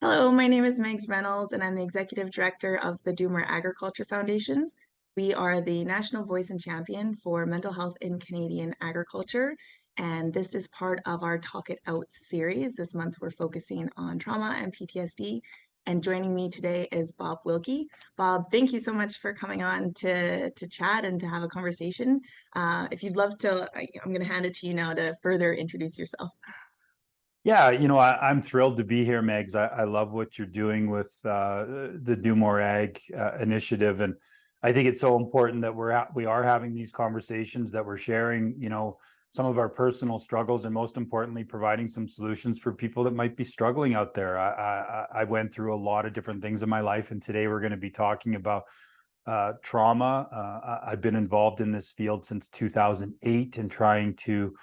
Hello, my name is Megs Reynolds, and I'm the Executive Director of the Doomer Agriculture Foundation. We are the national voice and champion for mental health in Canadian agriculture, and this is part of our Talk It Out series. This month, we're focusing on trauma and PTSD. And joining me today is Bob Wilkie. Bob, thank you so much for coming on to chat and to have a conversation. If you'd love to, I'm going to hand it to you now to further introduce yourself. Yeah, I'm thrilled to be here, Megs. I love what you're doing with the Do More Ag initiative, and I think it's so important that we are having these conversations, that we're sharing, some of our personal struggles, and most importantly, providing some solutions for people that might be struggling out there. I went through a lot of different things in my life, and today we're going to be talking about trauma. I've been involved in this field since 2008 and trying to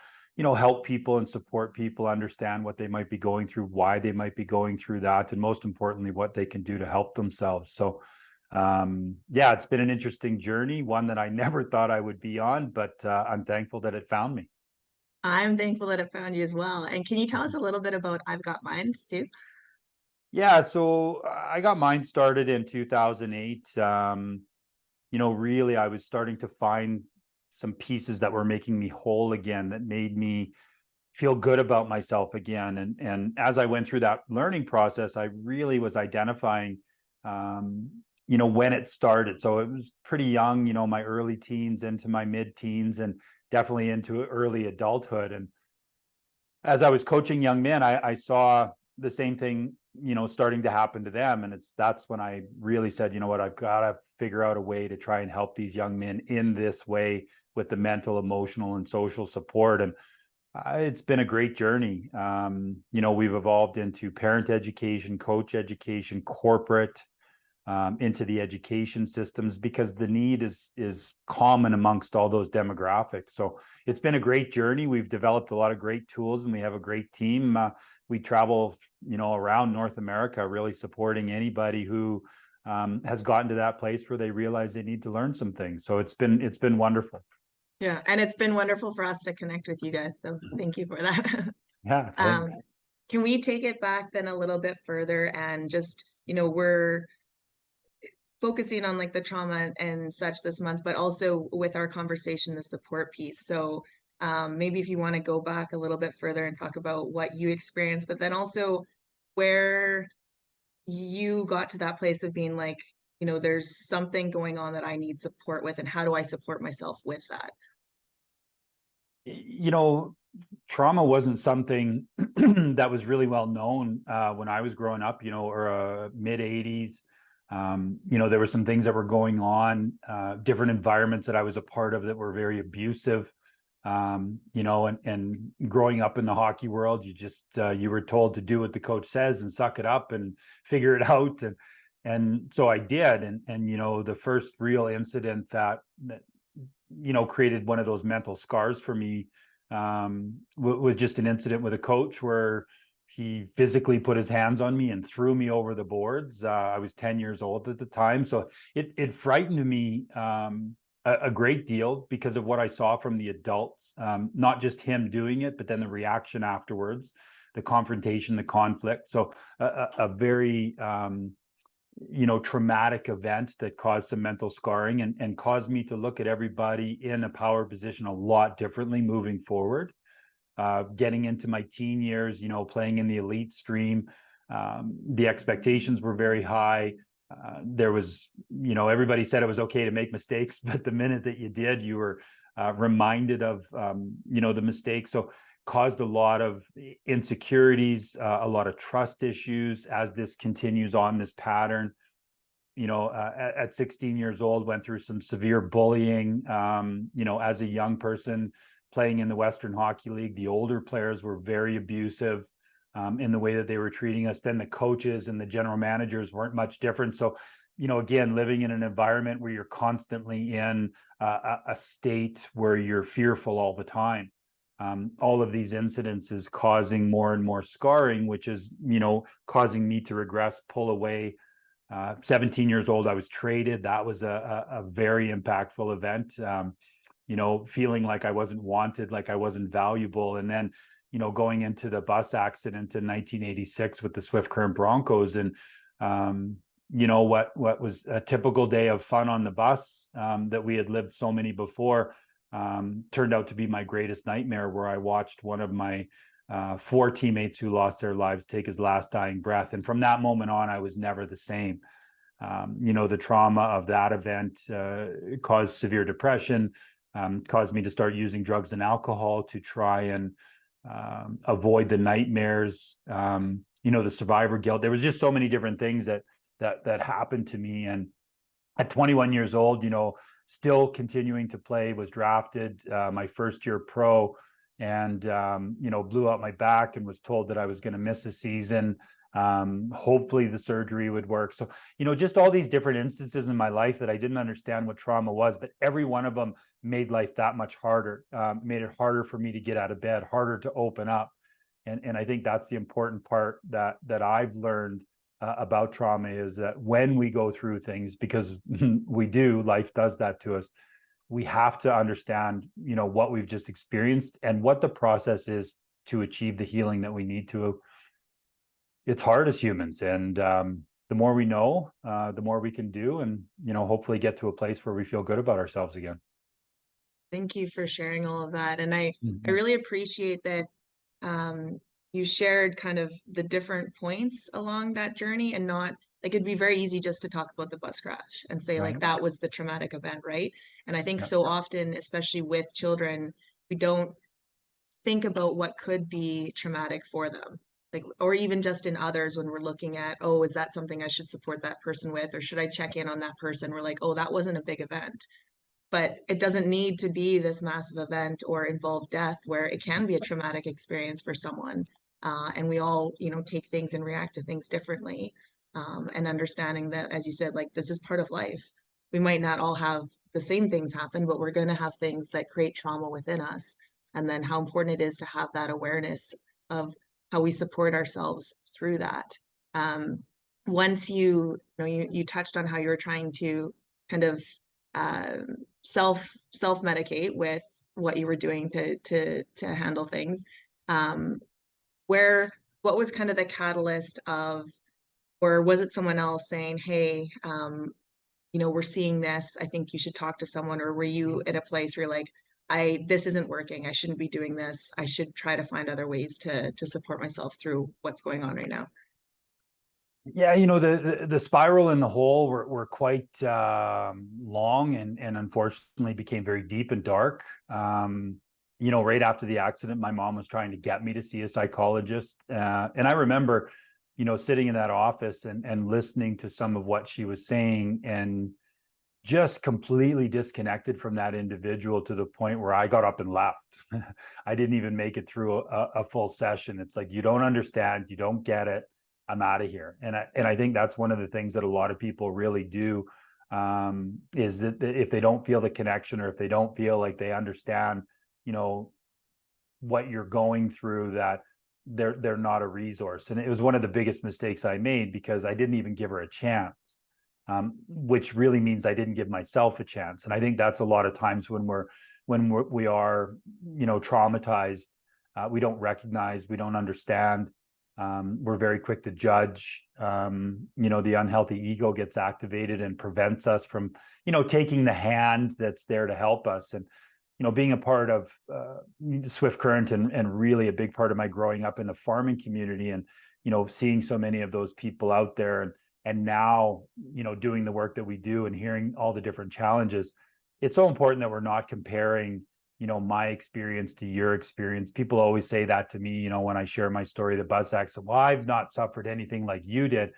help people and support people understand what they might be going through, why they might be going through that, and most importantly, what they can do to help themselves. So, yeah, it's been an interesting journey, one that I never thought I would be on, but I'm thankful that it found me. I'm thankful that it found you as well. And can you tell us a little bit about I've Got Mine too? Yeah, so I got mine started in 2008. Really, I was starting to find some pieces that were making me whole again, that made me feel good about myself again. And as I went through that learning process, I really was identifying, when it started. So it was pretty young, my early teens into my mid-teens, and definitely into early adulthood. And as I was coaching young men, I saw the same thing, starting to happen to them. And that's when I really said, you know what, I've got to figure out a way to try and help these young men in this way with the mental, emotional, and social support. And it's been a great journey. We've evolved into parent education, coach education, corporate, into the education systems, because the need is common amongst all those demographics. So it's been a great journey. We've developed a lot of great tools, and we have a great team. We travel, around North America, really supporting anybody who has gotten to that place where they realize they need to learn some things. So it's been wonderful. Yeah, and it's been wonderful for us to connect with you guys. So thank you for that. Yeah, Um, thanks. can we take it back then a little bit further and just, we're focusing on like the trauma and such this month, but also with our conversation, the support piece. So maybe if you want to go back a little bit further and talk about what you experienced, but then also where you got to that place of being like, there's something going on that I need support with, and how do I support myself with that? you know, Trauma wasn't something that was really well known when I was growing up, or mid 80s. There were some things that were going on, different environments that I was a part of that were very abusive. And growing up in the hockey world, you were told to do what the coach says and suck it up and figure it out. And so I did. And the first real incident that created one of those mental scars for me, was just an incident with a coach where he physically put his hands on me and threw me over the boards. I was 10 years old at the time. So it frightened me a great deal because of what I saw from the adults, not just him doing it, but then the reaction afterwards, the confrontation, the conflict. So a very traumatic event that caused some mental scarring, and caused me to look at everybody in a power position a lot differently moving forward. Getting into my teen years, playing in the elite stream, the expectations were very high. There was, everybody said it was okay to make mistakes, but the minute that you did, you were reminded of, the mistakes. So caused a lot of insecurities, a lot of trust issues as this continues on, this pattern. At 16 years old, went through some severe bullying. As a young person playing in the Western Hockey League, the older players were very abusive in the way that they were treating us. Then the coaches and the general managers weren't much different. So, again, living in an environment where you're constantly in a state where you're fearful all the time. All of these incidents is causing more and more scarring, which is, causing me to regress, pull away. 17 years old, I was traded. That was a very impactful event. Feeling like I wasn't wanted, like I wasn't valuable. And then, going into the bus accident in 1986 with the Swift Current Broncos. And, what was a typical day of fun on the bus that we had lived so many before turned out to be my greatest nightmare, where I watched one of my four teammates who lost their lives take his last dying breath. And from that moment on, I was never the same. The trauma of that event caused severe depression, caused me to start using drugs and alcohol to try and avoid the nightmares, the survivor guilt. There was just so many different things that happened to me. And at 21 years old, still continuing to play, was drafted my first year pro, and blew out my back and was told that I was going to miss a season. Hopefully the surgery would work. So, just all these different instances in my life that I didn't understand what trauma was, but every one of them made life that much harder, made it harder for me to get out of bed, harder to open up. And I think that's the important part that I've learned about trauma, is that when we go through things, because life does that to us, we have to understand, what we've just experienced and what the process is to achieve the healing that we need to. It's hard as humans, and the more we know, the more we can do, and hopefully get to a place where we feel good about ourselves again. Thank you for sharing all of that. And I Mhm. really appreciate that you shared kind of the different points along that journey, and not like, it'd be very easy just to talk about the bus crash and say like Right. that was the traumatic event, right? And I think Yeah. so often, especially with children, we don't think about what could be traumatic for them. Like, or even just in others, when we're looking at, oh, is that something I should support that person with, or should I check in on that person? We're like, oh, that wasn't a big event. But it doesn't need to be this massive event or involve death, where it can be a traumatic experience for someone. And we all, take things and react to things differently. And understanding that, as you said, like, this is part of life. We might not all have the same things happen, but we're going to have things that create trauma within us. And then how important it is to have that awareness of how we support ourselves through that. Um, Once you touched on how you were trying to kind of self medicate with what you were doing to handle things. Um, where what was kind of the catalyst of, or was it someone else saying, hey, we're seeing this, I think you should talk to someone? Or were you in a place where you're like, this isn't working, I shouldn't be doing this, I should try to find other ways to support myself through what's going on right now? Yeah, the spiral and the hole were quite long, and unfortunately became very deep and dark. Right after the accident, my mom was trying to get me to see a psychologist, and I remember, sitting in that office and listening to some of what she was saying, and just completely disconnected from that individual, to the point where I got up and left. I didn't even make it through a full session. It's like, you don't understand, you don't get it, I'm out of here. And I think that's one of the things that a lot of people really do, is that if they don't feel the connection, or if they don't feel like they understand, what you're going through, that they're not a resource. And it was one of the biggest mistakes I made, because I didn't even give her a chance, which really means I didn't give myself a chance. And I think that's a lot of times we are traumatized, we don't recognize, we don't understand. We're very quick to judge. The unhealthy ego gets activated and prevents us from, taking the hand that's there to help us. And, being a part of Swift Current, and really a big part of my growing up in the farming community, and, seeing so many of those people out there, and now, doing the work that we do and hearing all the different challenges, it's so important that we're not comparing, my experience to your experience. People always say that to me, when I share my story, the bus accident, well, I've not suffered anything like you did.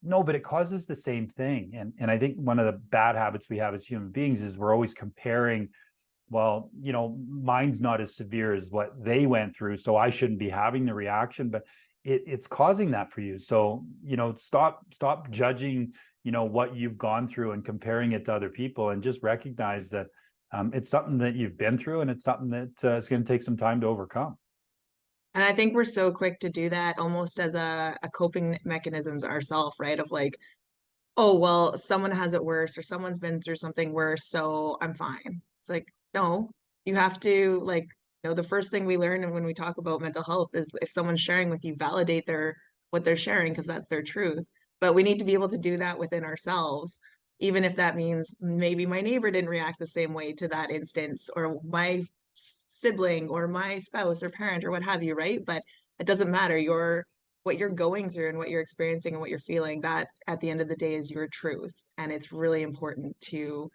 No, but it causes the same thing. And I think one of the bad habits we have as human beings is we're always comparing, well, mine's not as severe as what they went through, so I shouldn't be having the reaction, but it's causing that for you. So, stop judging, what you've gone through, and comparing it to other people, and just recognize that it's something that you've been through, and it's something that is going to take some time to overcome. And I think we're so quick to do that almost as a coping mechanisms ourselves, right? Of like, oh, well, someone has it worse, or someone's been through something worse, so I'm fine. It's like, no, you have to like You know, the first thing we learn when we talk about mental health is if someone's sharing with you, validate what they're sharing because that's their truth. But we need to be able to do that within ourselves, even if that means maybe my neighbor didn't react the same way to that instance, or my sibling or my spouse or parent or what have you, right? But it doesn't matter. What you're going through and what you're experiencing and what you're feeling, that at the end of the day is your truth. And it's really important to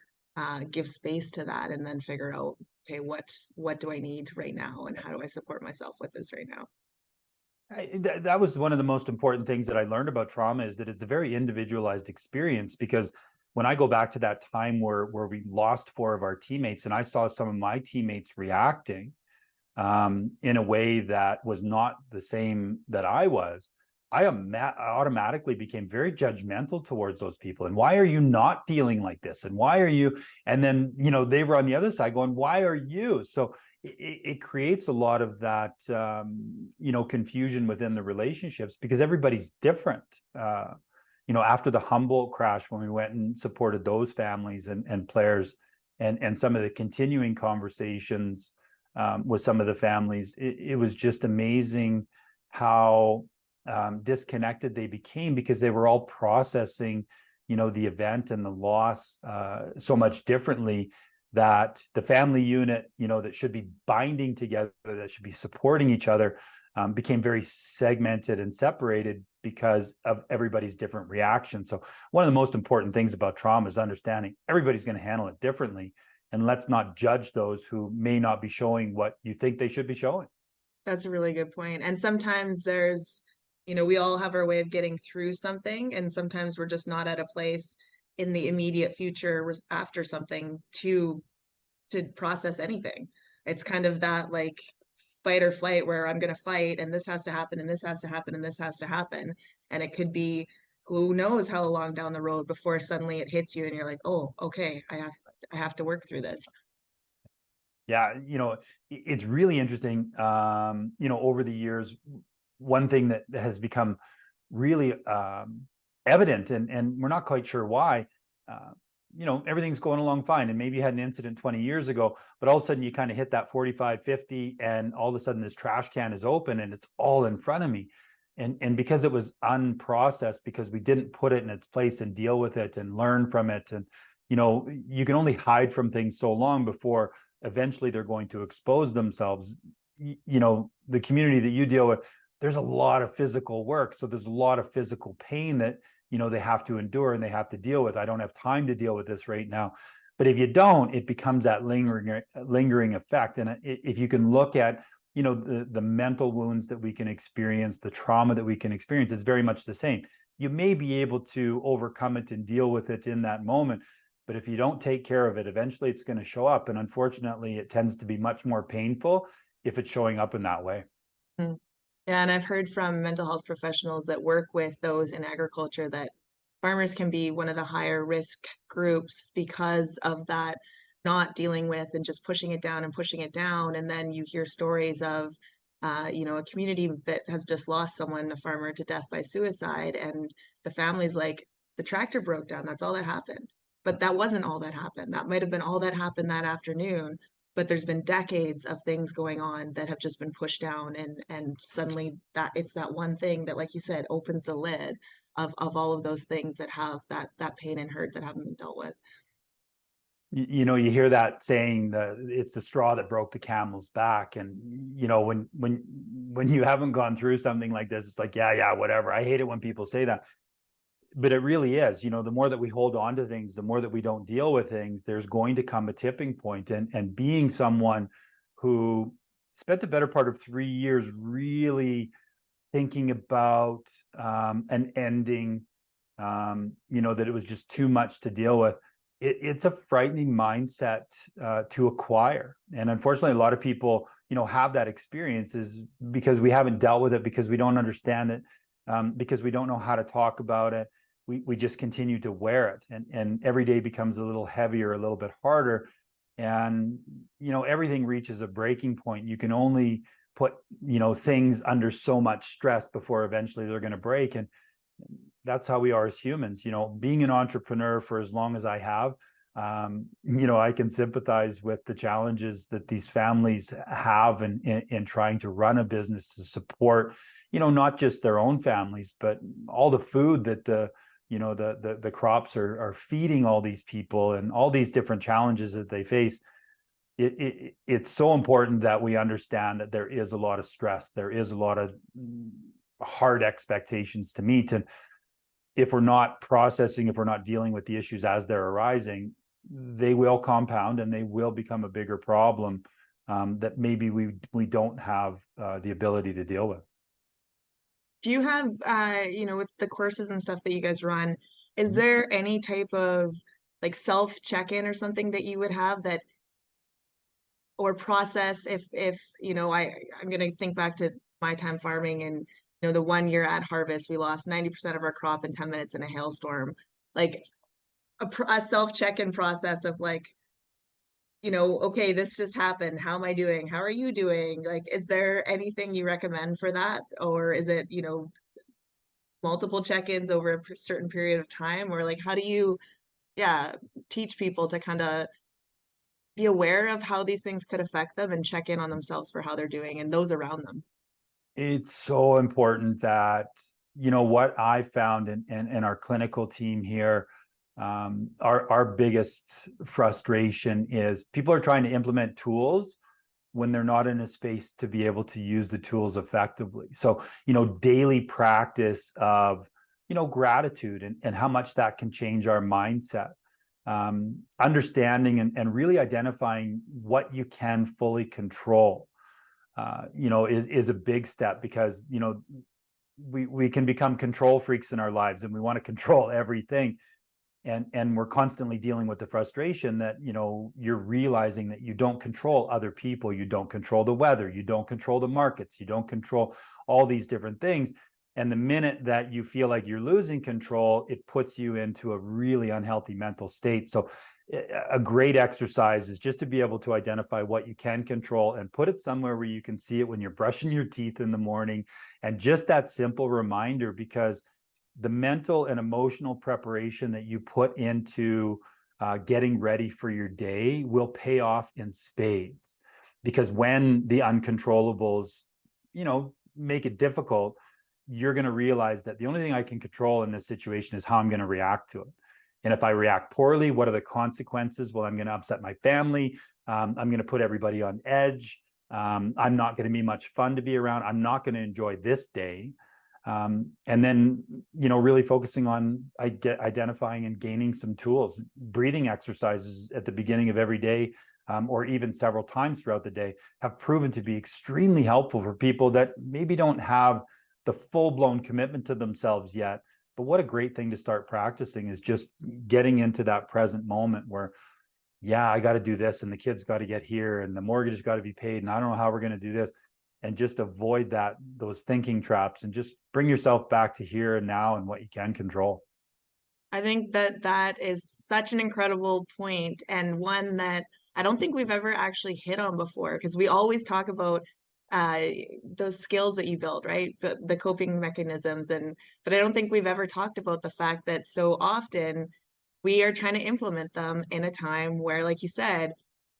give space to that and then figure out, okay, what do I need right now and how do I support myself with this right now? That was one of the most important things that I learned about trauma, is that it's a very individualized experience. Because when I go back to that time where we lost 4 of our teammates, and I saw some of my teammates reacting in a way that was not the same that I was, I automatically became very judgmental towards those people. And why are you not feeling like this? And why are you? And then, they were on the other side going, why are you? So it creates a lot of that, confusion within the relationships, because everybody's different. After the Humboldt crash, when we went and supported those families and players, and some of the continuing conversations with some of the families, it was just amazing how disconnected they became, because they were all processing, the event and the loss so much differently, that the family unit, that should be binding together, that should be supporting each other, became very segmented and separated because of everybody's different reactions. So one of the most important things about trauma is understanding everybody's going to handle it differently. And let's not judge those who may not be showing what you think they should be showing. That's a really good point. And sometimes we all have our way of getting through something, and sometimes we're just not at a place in the immediate future after something to process anything. It's kind of that like fight or flight, where I'm going to fight and this has to happen and this has to happen and this has to happen. And it could be who knows how long down the road before suddenly it hits you and you're like, oh, okay, I have to work through this. Yeah, it's really interesting. Over the years, one thing that has become really evident, and we're not quite sure why, everything's going along fine. And maybe you had an incident 20 years ago, but all of a sudden you kind of hit that 45, 50, and all of a sudden this trash can is open and it's all in front of me. And because it was unprocessed, because we didn't put it in its place and deal with it and learn from it. And, you can only hide from things so long before eventually they're going to expose themselves. The community that you deal with, there's a lot of physical work. So there's a lot of physical pain that, they have to endure and they have to deal with. I don't have time to deal with this right now. But if you don't, it becomes that lingering effect. And if you can look at, the mental wounds that we can experience, the trauma that we can experience, is very much the same. You may be able to overcome it and deal with it in that moment, but if you don't take care of it, eventually it's going to show up. And unfortunately, it tends to be much more painful if it's showing up in that way. Mm. Yeah, and I've heard from mental health professionals that work with those in agriculture that farmers can be one of the higher risk groups because of that not dealing with and just pushing it down and pushing it down. And then you hear stories of, a community that has just lost someone, a farmer, to death by suicide. And the family's like, the tractor broke down. That's all that happened. But that wasn't all that happened. That might have been all that happened that afternoon. But there's been decades of things going on that have just been pushed down, and suddenly that it's that one thing that, like you said, opens the lid of all of those things that have that pain and hurt that haven't been dealt with. You hear that saying that it's the straw that broke the camel's back. And when you haven't gone through something like this, it's like, yeah, whatever. I hate it when people say that, but it really is. The more that we hold on to things, the more that we don't deal with things, there's going to come a tipping point. And being someone who spent the better part of 3 years really thinking about an ending, that it was just too much to deal with. It's a frightening mindset to acquire. And unfortunately, a lot of people, have that experience, is because we haven't dealt with it, because we don't understand it, because we don't know how to talk about it. We just continue to wear it. And every day becomes a little heavier, a little bit harder. And, everything reaches a breaking point. You can only put, things under so much stress before eventually they're going to break. And that's how we are as humans. Being an entrepreneur for as long as I have, I can sympathize with the challenges that these families have in trying to run a business to support, not just their own families, but all the food that the crops are feeding all these people, and all these different challenges that they face. It's so important that we understand that there is a lot of stress, there is a lot of hard expectations to meet, and if we're not processing, if we're not dealing with the issues as they're arising, they will compound and they will become a bigger problem that maybe we don't have the ability to deal with. Do you have, with the courses and stuff that you guys run, is there any type of like self check-in or something that you would have that, or process if I'm going to think back to my time farming, and the 1 year at harvest we lost 90% of our crop in 10 minutes in a hailstorm, like a self check-in process of like, okay, this just happened, how am I doing, how are you doing, like is there anything you recommend for that, or is it multiple check-ins over a certain period of time, or like how do you teach people to kind of be aware of how these things could affect them and check in on themselves for how they're doing and those around them? It's so important that, what I found in our clinical team here, our biggest frustration is people are trying to implement tools when they're not in a space to be able to use the tools effectively. So, daily practice of, gratitude and how much that can change our mindset. Understanding and really identifying what you can fully control, is a big step, because, we can become control freaks in our lives and we want to control everything. And we're constantly dealing with the frustration that, you're realizing that you don't control other people, you don't control the weather, you don't control the markets, you don't control all these different things. And the minute that you feel like you're losing control, it puts you into a really unhealthy mental state. So a great exercise is just to be able to identify what you can control and put it somewhere where you can see it when you're brushing your teeth in the morning. And just that simple reminder, because the mental and emotional preparation that you put into getting ready for your day will pay off in spades. Because when the uncontrollables, make it difficult, you're going to realize that the only thing I can control in this situation is how I'm going to react to it. And if I react poorly, what are the consequences? Well, I'm going to upset my family. I'm going to put everybody on edge. I'm not going to be much fun to be around. I'm not going to enjoy this day. And then, really focusing on identifying and gaining some tools. Breathing exercises at the beginning of every day, or even several times throughout the day, have proven to be extremely helpful for people that maybe don't have the full-blown commitment to themselves yet. But what a great thing to start practicing is just getting into that present moment where, I got to do this, and the kids got to get here, and the mortgage has got to be paid, and I don't know how we're going to do this. And just avoid those thinking traps, and just bring yourself back to here and now and what you can control. I think that is such an incredible point, and one that I don't think we've ever actually hit on before, because we always talk about uh, those skills that you build, right? The coping mechanisms, but I don't think we've ever talked about the fact that so often we are trying to implement them in a time where, like you said,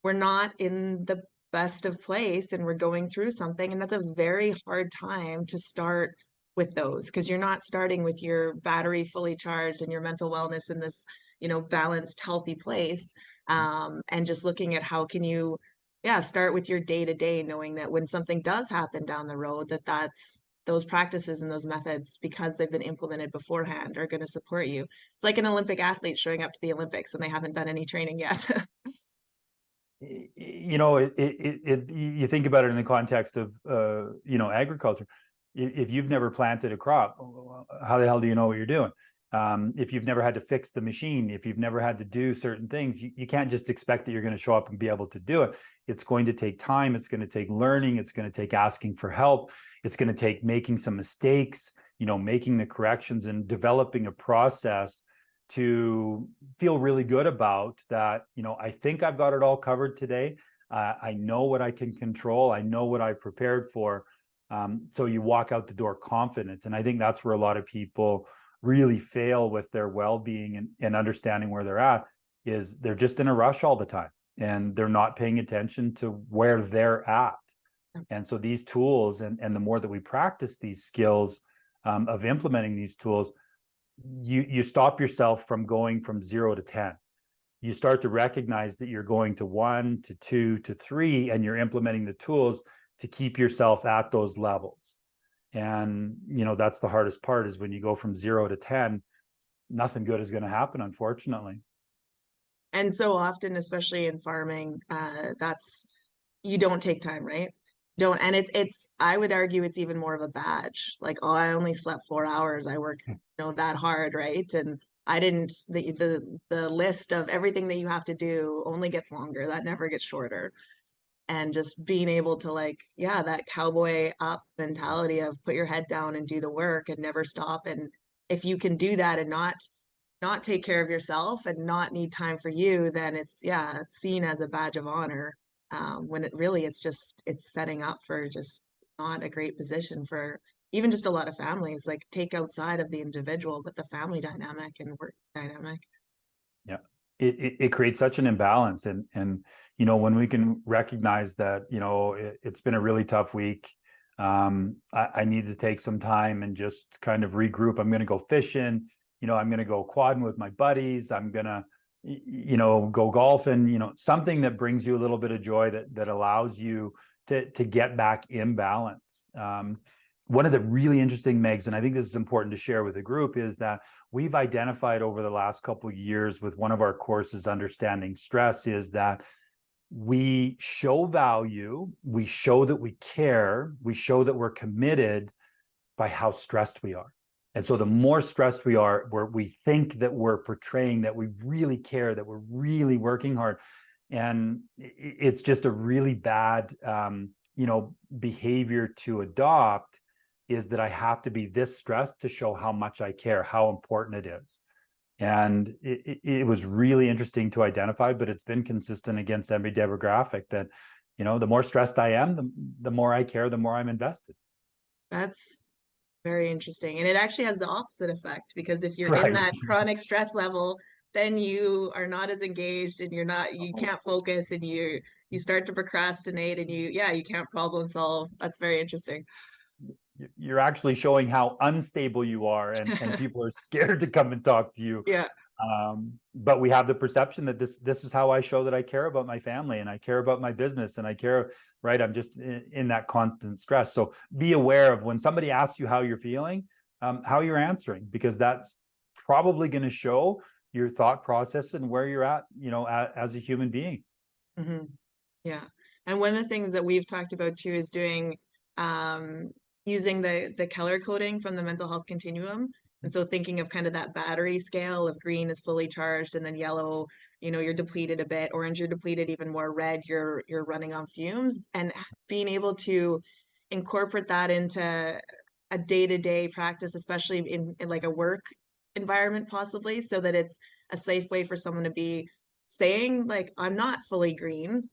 we're not in the best of place and we're going through something, and that's a very hard time to start with those, because you're not starting with your battery fully charged and your mental wellness in this balanced, healthy place, and just looking at how can you start with your day to day, knowing that when something does happen down the road, that's those practices and those methods, because they've been implemented beforehand, are going to support you. It's like an Olympic athlete showing up to the Olympics and they haven't done any training yet. You think about it in the context of agriculture. If you've never planted a crop, how the hell do you know what you're doing? If you've never had to fix the machine, if you've never had to do certain things, you can't just expect that you're going to show up and be able to do it. It's going to take time. It's going to take learning. It's going to take asking for help. It's going to take making some mistakes, making the corrections and developing a process to feel really good about that. I think I've got it all covered today. I know what I can control. I know what I prepared for. So you walk out the door confident. And I think that's where a lot of people really fail with their well-being and understanding where they're at, is they're just in a rush all the time, and they're not paying attention to where they're at. And so these tools, and the more that we practice these skills of implementing these tools, you stop yourself from going from 0 to 10. You start to recognize that you're going to 1 to 2 to 3, and you're implementing the tools to keep yourself at those levels. And that's the hardest part, is when you go from 0 to 10, nothing good is going to happen, unfortunately. And so often, especially in farming, you don't take time, right? Don't, and it's I would argue it's even more of a badge. Like, oh, I only slept 4 hours. I work, that hard, right? And I didn't, the list of everything that you have to do only gets longer. That never gets shorter. And just being able to, like, yeah, that cowboy up mentality of put your head down and do the work and never stop. And if you can do that and not take care of yourself and not need time for you, then it's, yeah, seen as a badge of honor. When it really, it's setting up for just not a great position for even just a lot of families. Like, take outside of the individual, but the family dynamic and work dynamic. Yeah, it creates such an imbalance, and when we can recognize that it's been a really tough week, I need to take some time and just kind of regroup. I'm going to go fishing, I'm going to go quadding with my buddies, I'm going to go golfing, something that brings you a little bit of joy, that allows you to get back in balance. One of the really interesting, Megs, and I think this is important to share with the group, is that we've identified over the last couple of years with one of our courses, Understanding Stress, is that we show value, we show that we care, we show that we're committed by how stressed we are. And so the more stressed we are, where we think that we're portraying that we really care, that we're really working hard. And it's just a really bad, behavior to adopt, is that I have to be this stressed to show how much I care, how important it is. And it was really interesting to identify, but it's been consistent against every demographic, that, the more stressed I am, the more I care, the more I'm invested. That's very interesting. And it actually has the opposite effect, because if you're in Right. that chronic stress level, then you are not as engaged, and you can't focus, and you start to procrastinate, and you can't problem solve. That's very interesting. You're actually showing how unstable you are, and people are scared to come and talk to you. Yeah. But we have the perception that this is how I show that I care about my family, and I care about my business, and I care, right? I'm just in that constant stress. So be aware of when somebody asks you how you're feeling, how you're answering, because that's probably going to show your thought process and where you're at, as a human being. Mm-hmm. Yeah. And one of the things that we've talked about too is doing, using the color coding from the mental health continuum. And so thinking of kind of that battery scale of green is fully charged, and then yellow, you're depleted a bit, orange, you're depleted even more, red, you're running on fumes, and being able to incorporate that into a day-to-day practice, especially in like a work environment, possibly, so that it's a safe way for someone to be saying, like, I'm not fully green,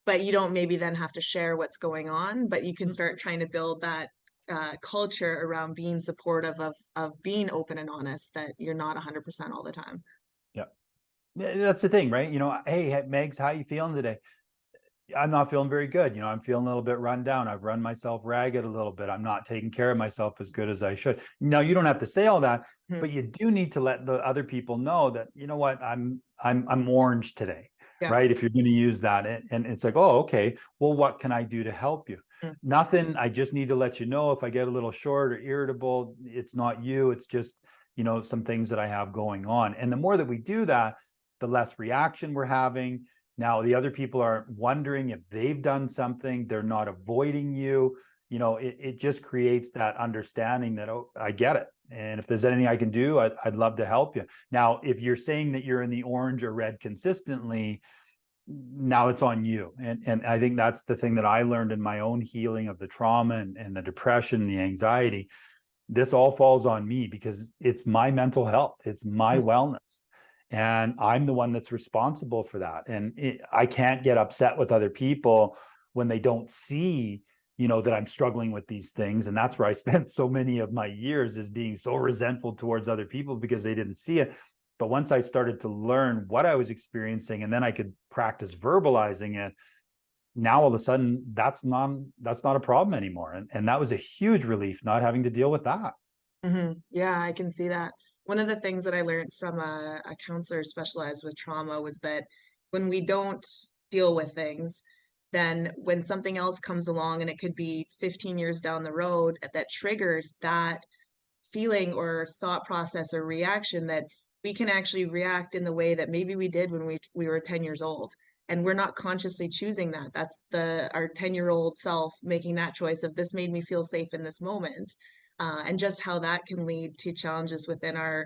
but you don't maybe then have to share what's going on, but you can start trying to build that culture around being supportive of being open and honest, that you're not 100% all the time. Yeah, that's the thing, right? Hey, Megs, how you feeling today? I'm not feeling very good. I'm feeling a little bit run down. I've run myself ragged a little bit. I'm not taking care of myself as good as I should. Now, you don't have to say all that, but you do need to let the other people know that, what, I'm orange today, right? If you're going to use that, and it's like, oh, okay, well, what can I do to help you? Nothing. I just need to let you know if I get a little short or irritable, it's not you. It's just, some things that I have going on. And the more that we do that, the less reaction we're having. Now, the other people aren't wondering if they've done something. They're not avoiding you. It just creates that understanding that, oh, I get it. And if there's anything I can do, I'd love to help you. Now, if you're saying that you're in the orange or red consistently, now it's on you. And I think that's the thing that I learned in my own healing of the trauma and the depression and the anxiety. This all falls on me, because it's my mental health. It's my wellness. And I'm the one that's responsible for that. And I can't get upset with other people when they don't see, that I'm struggling with these things. And that's where I spent so many of my years, is being so resentful towards other people because they didn't see it. But once I started to learn what I was experiencing, and then I could practice verbalizing it, now all of a sudden that's not a problem anymore. And that was a huge relief, not having to deal with that. Yeah, I can see that. One of the things that I learned from a counselor specialized with trauma was that when we don't deal with things, then when something else comes along, and it could be 15 years down the road, that triggers that feeling or thought process or reaction, that we can actually react in the way that maybe we did when we were 10 years old, and we're not consciously choosing that. That's the our 10-year-old self making that choice of, this made me feel safe in this moment. And just how that can lead to challenges within our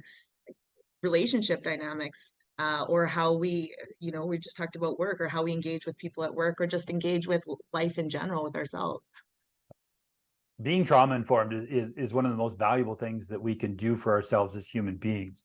relationship dynamics, or how we, we just talked about work, or how we engage with people at work, or just engage with life in general with ourselves. Being trauma informed is one of the most valuable things that we can do for ourselves as human beings.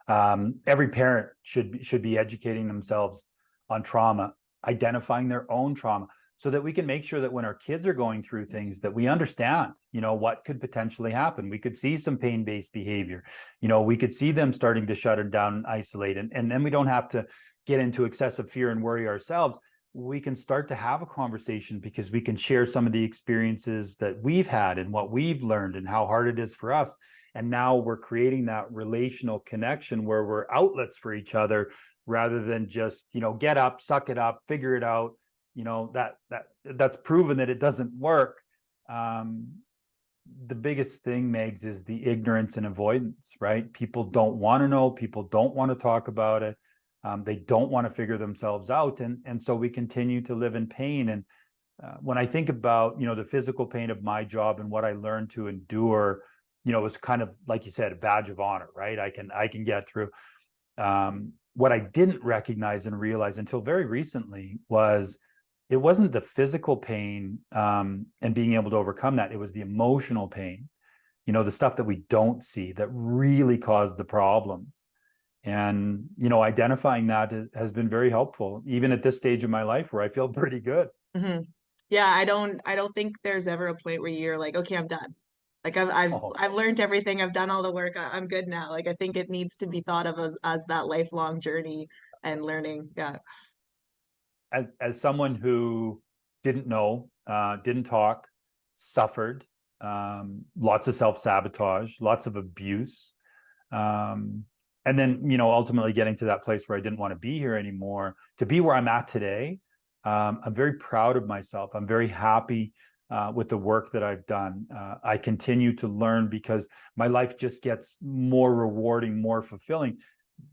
Every parent should be educating themselves on trauma, identifying their own trauma, so that we can make sure that when our kids are going through things, that we understand, what could potentially happen. We could see some pain-based behavior. We could see them starting to shut it down and isolate, and then we don't have to get into excessive fear and worry ourselves. We can start to have a conversation because we can share some of the experiences that we've had and what we've learned and how hard it is for us. And now we're creating that relational connection where we're outlets for each other, rather than just, get up, suck it up, figure it out. That's proven that it doesn't work. The biggest thing, Megs, is the ignorance and avoidance, right? People don't want to know. People don't want to talk about it. They don't want to figure themselves out. And so we continue to live in pain. And when I think about, the physical pain of my job and what I learned to endure, it was kind of, like you said, a badge of honor, right? I can get through. What I didn't recognize and realize until very recently was it wasn't the physical pain and being able to overcome that. It was the emotional pain, the stuff that we don't see that really caused the problems. And, identifying that has been very helpful, even at this stage of my life where I feel pretty good. Hmm. Yeah, I don't think there's ever a point where you're like, okay, I'm done. Like Oh, I've learned everything. I've done all the work. I'm good now. Like I think it needs to be thought of as that lifelong journey and learning. Yeah. as someone who didn't know, didn't talk, suffered, lots of self-sabotage, lots of abuse, and then ultimately getting to that place where I didn't want to be here anymore, to be where I'm at today. I'm very proud of myself. I'm very happy with the work that I've done. I continue to learn because my life just gets more rewarding, more fulfilling.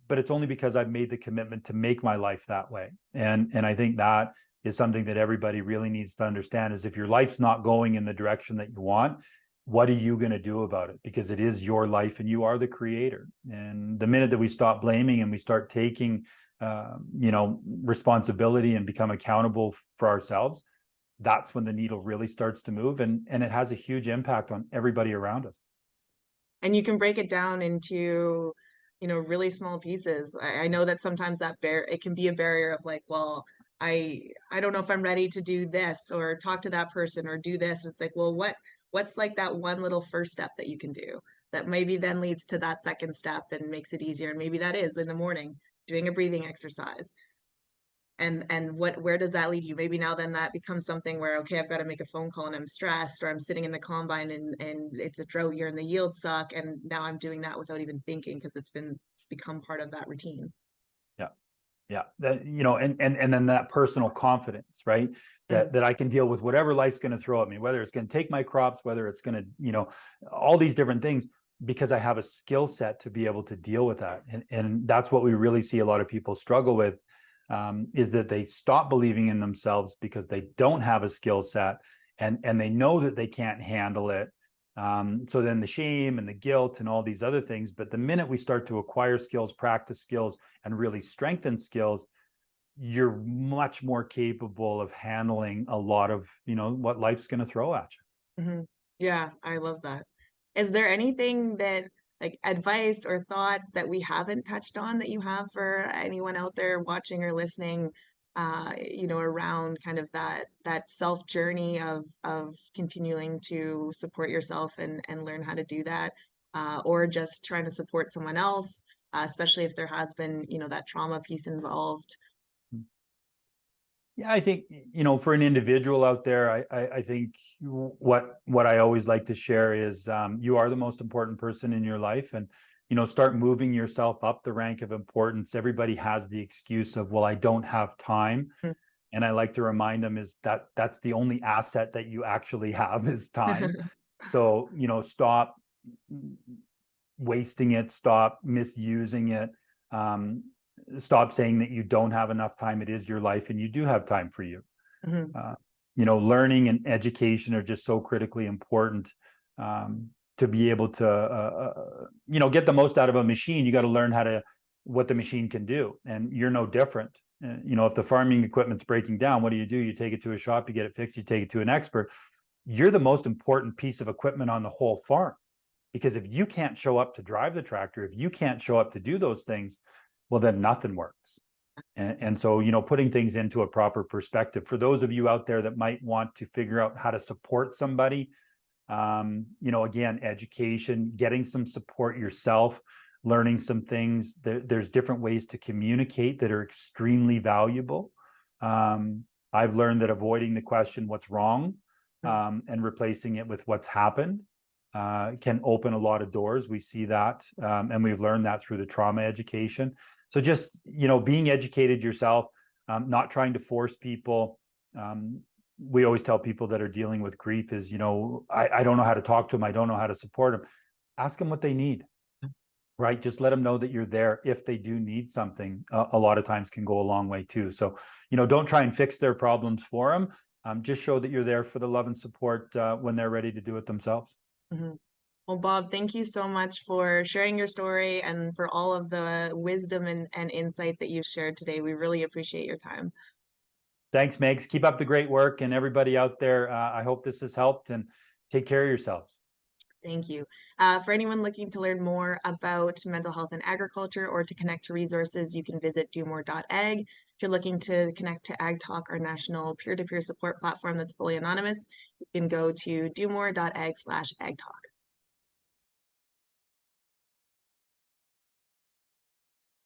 But it's only because I've made the commitment to make my life that way. And I think that is something that everybody really needs to understand, is if your life's not going in the direction that you want, what are you going to do about it? Because it is your life and you are the creator. And the minute that we stop blaming and we start taking, responsibility and become accountable for ourselves, that's when the needle really starts to move, and it has a huge impact on everybody around us. And you can break it down into, really small pieces. I know that sometimes it can be a barrier of like, well, I don't know if I'm ready to do this or talk to that person or do this. It's like, well, what's like that one little first step that you can do that maybe then leads to that second step and makes it easier. And maybe that is in the morning doing a breathing exercise. And where does that lead you? Maybe now then that becomes something where, okay, I've got to make a phone call and I'm stressed, or I'm sitting in the combine and it's a drought year and the yields suck, and now I'm doing that without even thinking because it's become part of that routine. Yeah. Yeah. And then that personal confidence, right? Mm. That I can deal with whatever life's going to throw at me, whether it's going to take my crops, whether it's going to, all these different things, because I have a skill set to be able to deal with that. And that's what we really see a lot of people struggle with, is that they stop believing in themselves because they don't have a skill set, and they know that they can't handle it. So then the shame and the guilt and all these other things. But the minute we start to acquire skills, practice skills, and really strengthen skills, you're much more capable of handling a lot of, what life's going to throw at you. Hmm. Yeah, I love that. Is there anything that, like, advice or thoughts that we haven't touched on that you have for anyone out there watching or listening, around kind of that self journey of continuing to support yourself and learn how to do that, or just trying to support someone else, especially if there has been, that trauma piece involved. Yeah, I think, for an individual out there, I think what I always like to share is you are the most important person in your life, and start moving yourself up the rank of importance. Everybody has the excuse of, well, I don't have time. Mm. And I like to remind them is that that's the only asset that you actually have is time. So, stop wasting it, stop misusing it. Um, Stop saying that you don't have enough time. It is your life and you do have time for you. Mhm. Learning and education are just so critically important. To be able to get the most out of a machine, you got to learn what the machine can do, and you're no different. If the farming equipment's breaking down, what do? You take it to a shop, you get it fixed, you take it to an expert. You're the most important piece of equipment on the whole farm, because if you can't show up to drive the tractor, if you can't show up to do those things, well, then nothing works. And so, putting things into a proper perspective for those of you out there that might want to figure out how to support somebody, again, education, getting some support yourself, learning some things. There's different ways to communicate that are extremely valuable. I've learned that avoiding the question, what's wrong, and replacing it with what's happened, can open a lot of doors. We see that, and we've learned that through the trauma education. So just, being educated yourself, not trying to force people. We always tell people that are dealing with grief is, I don't know how to talk to them. I don't know how to support them. Ask them what they need, right? Just let them know that you're there. If they do need something, a lot of times can go a long way too. So, don't try and fix their problems for them. Just show that you're there for the love and support when they're ready to do it themselves. Mhm. Well, Bob, thank you so much for sharing your story and for all of the wisdom and insight that you've shared today. We really appreciate your time. Thanks, Megs. Keep up the great work. And everybody out there, I hope this has helped, and take care of yourselves. Thank you. For anyone looking to learn more about mental health in agriculture or to connect to resources, you can visit domore.ag. If you're looking to connect to Ag Talk, our national peer-to-peer support platform that's fully anonymous, you can go to domore.ag/agtalk.